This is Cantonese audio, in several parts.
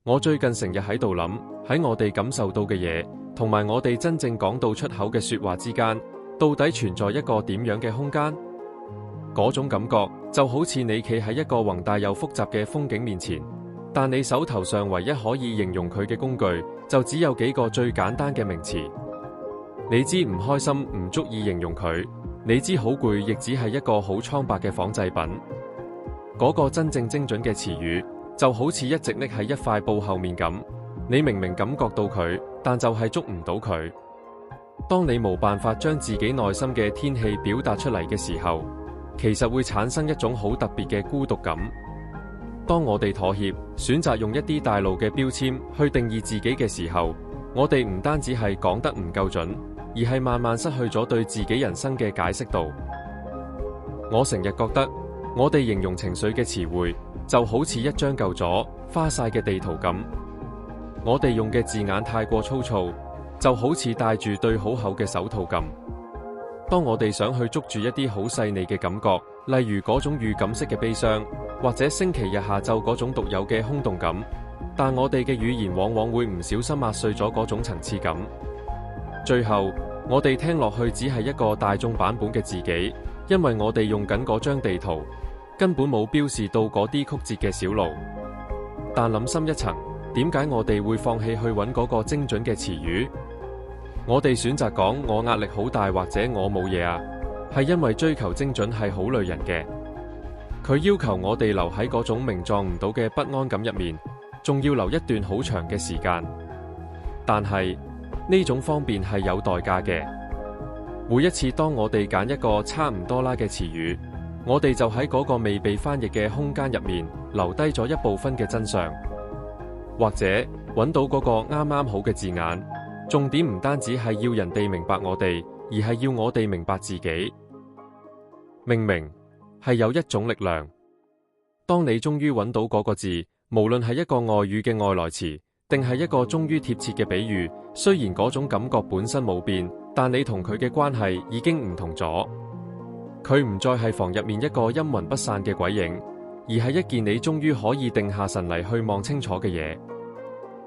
我最近成日喺度諗，喺我哋感受到嘅嘢，同埋我哋真正講到出口嘅說話之間，到底存在一個點樣嘅空間？嗰種感覺就好似你企喺一個宏大又複雜嘅風景面前，但你手頭上唯一可以形容佢嘅工具，就只有幾個最簡單嘅名詞。你知唔開心唔足以形容佢，你知好攰亦只係一個好蒼白嘅仿製品。嗰個真正精準嘅詞語，就好似一直匿喺一塊布後面咁，你明明感覺到佢，但就係捉唔到佢。當你冇辦法將自己內心嘅天氣表達出嚟嘅時候，其實會產生一種好特別嘅孤獨感。當我哋妥協，選擇用一啲大路嘅標籤去定義自己嘅時候，我哋唔單止係講得唔夠準，而係慢慢失去咗對自己人生嘅解釋度。我成日覺得，我哋形容情緒嘅詞彙就好似一張舊咗、花晒嘅地圖咁。我哋用嘅字眼太過粗糙，就好似戴住對好厚嘅手套咁。當我哋想去捉住一啲好細膩嘅感覺，例如嗰種預感式嘅悲傷，或者星期日下晝嗰種獨有嘅空洞感，但我哋嘅語言往往會唔小心壓碎咗嗰種層次感。最後，我哋聽落去只係一個大眾版本嘅自己，因為我哋用緊嗰張地圖，根本冇標示到嗰啲曲折嘅小路。但諗深一層，點解我哋會放棄去揾嗰個精準嘅詞語？我哋選擇講我壓力好大或者我冇嘢啊，係因為追求精準係好累人嘅。佢要求我哋留喺嗰種名狀唔到嘅不安感入面，仲要留一段好長嘅時間。但係呢種方便係有代價嘅。每一次當我哋揀一個差唔多啦嘅詞語，我哋就喺嗰個未被翻譯嘅空間入面留低咗一部分嘅真相，或者揾到嗰個啱啱好嘅字眼。重點唔單止係要人哋明白我哋，而係要我哋明白自己。命名係有一種力量，當你終於揾到嗰個字，無論係一個外語嘅外來詞，定係一個終於貼切嘅比喻，雖然嗰種感覺本身冇變，但你同佢嘅關係已經唔同咗。佢唔再係房入面一個陰魂不散嘅鬼影，而係一件你終於可以定下神嚟去望清楚嘅嘢。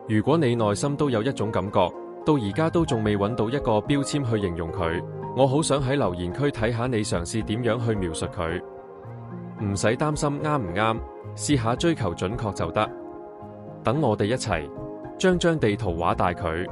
如果你內心都有一種感覺，到而家都仲未揾到一個標籤去形容佢，我好想喺留言區睇下你嘗試點樣去描述佢。唔使擔心啱唔啱，試下追求準確就得。等我哋一齊將張地圖畫大佢。